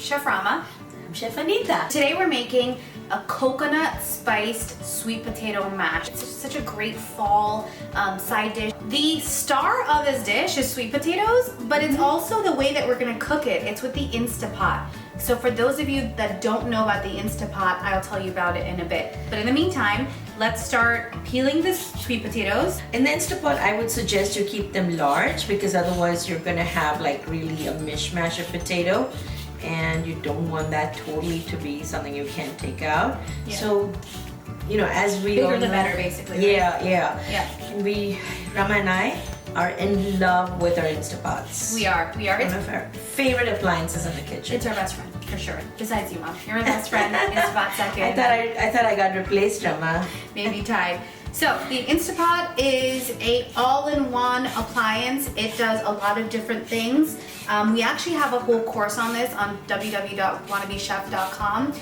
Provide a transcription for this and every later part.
Chef Rama. I'm Chef Anita. Today we're making a coconut spiced sweet potato mash. It's such a great fall side dish. The star of this dish is sweet potatoes, but it's also the way that we're gonna cook it. It's with the Instapot. So for those of you that don't know about the Instapot, I'll tell you about it in a bit. But in the meantime, let's start peeling the sweet potatoes. In the Instapot, I would suggest you keep them large because otherwise you're gonna have like really a mishmash of potato, and you don't want that totally to be something you can't take out. Yeah. So, you know, as we Bigger all the know, better, basically. Right? Yeah. Rama and I are in love with our Instapots. We are. One of our favorite appliances in the kitchen. It's our best friend, for sure. Besides you, Mom. You're my best friend. Instapot second. I thought I got replaced, Rama. Maybe tied. So the Instapot is a all-in-one appliance. It does a lot of different things. We actually have a whole course on this on www.wannabechef.com.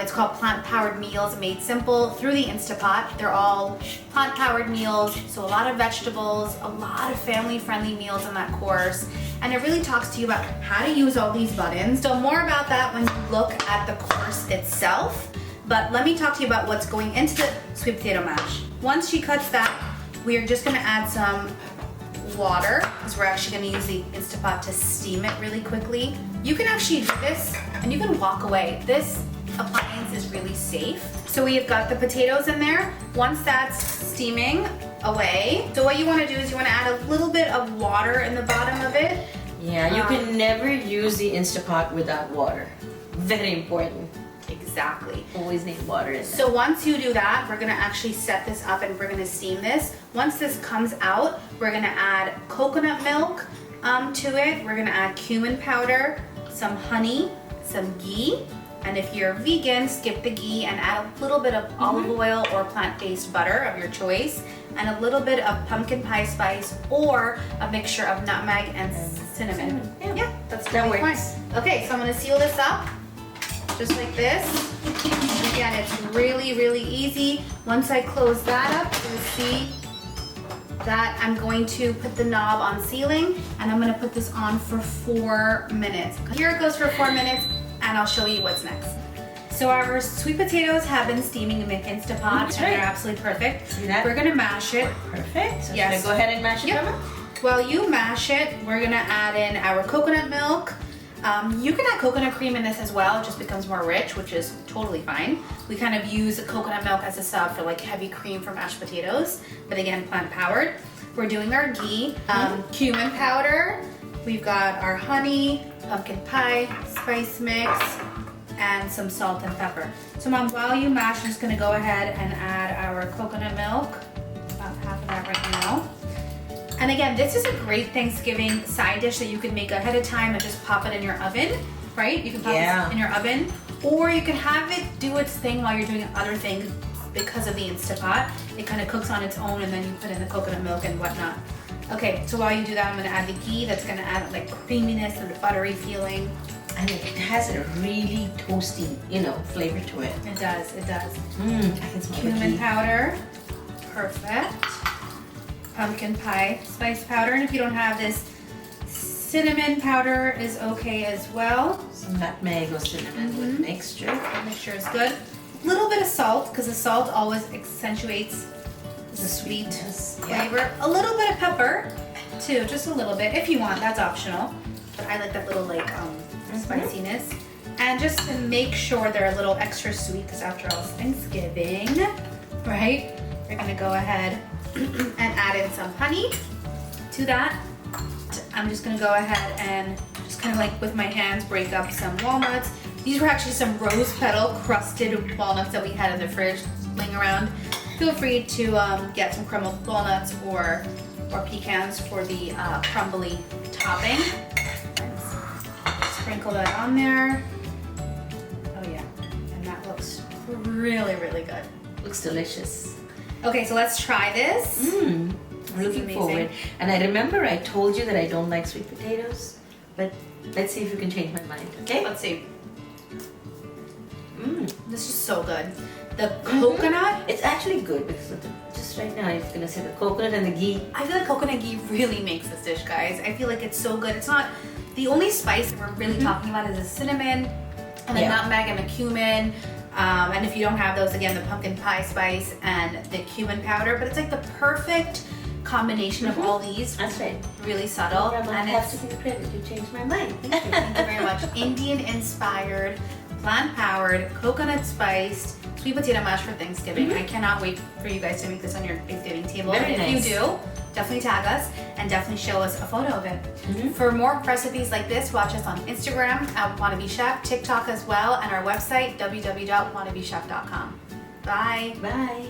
It's called Plant Powered Meals Made Simple through the Instapot. They're all plant powered meals, so a lot of vegetables, a lot of family-friendly meals in that course. And it really talks to you about how to use all these buttons. So more about that when you look at the course itself. But let me talk to you about what's going into the sweet potato mash. Once she cuts that, we are just gonna add some water because we're actually gonna use the Instapot to steam it really quickly. You can actually do this and you can walk away. This appliance is really safe. So we have got the potatoes in there. Once that's steaming away, so what you wanna do is you wanna add a little bit of water in the bottom of it. Yeah, you can never use the Instapot without water. Very important. Exactly. Always need water in there. So once you do that, we're gonna actually set this up and we're gonna steam this. Once this comes out, we're gonna add coconut milk to it. We're gonna add cumin powder, some honey, some ghee. And if you're vegan, skip the ghee and add a little bit of olive oil or plant-based butter of your choice, and a little bit of pumpkin pie spice or a mixture of nutmeg and cinnamon. Yeah, that works. fine. Okay, so I'm gonna seal this up. Just like this. Again, it's really, really easy. Once I close that up, you'll see that I'm going to put the knob on sealing and I'm gonna put this on for 4 minutes. Here it goes for 4 minutes and I'll show you what's next. So our sweet potatoes have been steaming in the Instapot and they're absolutely perfect. See that? We're gonna mash it. Perfect. So Yes. should I go ahead and mash it, Yep. Mama? While you mash it, we're gonna add in our coconut milk. You can add coconut cream in this as well, it just becomes more rich, which is totally fine. We kind of use coconut milk as a sub for like heavy cream for mashed potatoes, but again, plant powered. We're doing our ghee, cumin powder, we've got our honey, pumpkin pie, spice mix, and some salt and pepper. So Mom, while you mash, I'm just gonna go ahead and add our coconut milk, about half of that right now. And again, this is a great Thanksgiving side dish that you can make ahead of time and just pop it in your oven, right? You can pop it in your oven, or you can have it do its thing while you're doing other things because of the Instapot. It kind of cooks on its own and then you put in the coconut milk and whatnot. Okay, so while you do that, I'm gonna add the ghee. That's gonna add like creaminess and a buttery feeling. And it has a really toasty, flavor to it. It does, it does. I can smell the Cumin ghee. powder, perfect. Pumpkin pie spice powder, and if you don't have this, cinnamon powder is okay as well. Some nutmeg or cinnamon with mixture. The mixture is good. A little bit of salt, because the salt always accentuates the sweetness flavor. A little bit of pepper, too, just a little bit, if you want, that's optional. But I like that little spiciness. And just to make sure they're a little extra sweet, because after all, it's Thanksgiving, right? We're gonna go ahead and add in some honey to that. I'm just gonna go ahead and just kind of like with my hands break up some walnuts. These were actually some rose petal crusted walnuts that we had in the fridge laying around. Feel free to get some crumbled walnuts or pecans for the crumbly topping. Sprinkle that on there. Oh yeah, and that looks really, really good. Looks delicious. Okay, so let's try this. I'm looking forward. And I remember I told you that I don't like sweet potatoes, but let's see if you can change my mind, okay? Let's see. This is so good. The coconut. It's actually good because just right now I was gonna say the coconut and the ghee. I feel like coconut ghee really makes this dish, guys. I feel like it's so good. It's not, the only spice that we're really talking about is the cinnamon, and the nutmeg and the cumin. And if you don't have those, again, the pumpkin pie spice and the cumin powder. But it's like the perfect combination of all these. That's right. Really subtle. And And have it's to give you credit. You changed my mind. thank you very much. Indian inspired, plant powered, coconut spiced, sweet potato mash for Thanksgiving. I cannot wait for you guys to make this on your Thanksgiving table. Very and if nice. you do, definitely tag us and definitely show us a photo of it. For more recipes like this, watch us on Instagram at Wannabe Chef, TikTok as well, and our website www.wannabechef.com. Bye. Bye.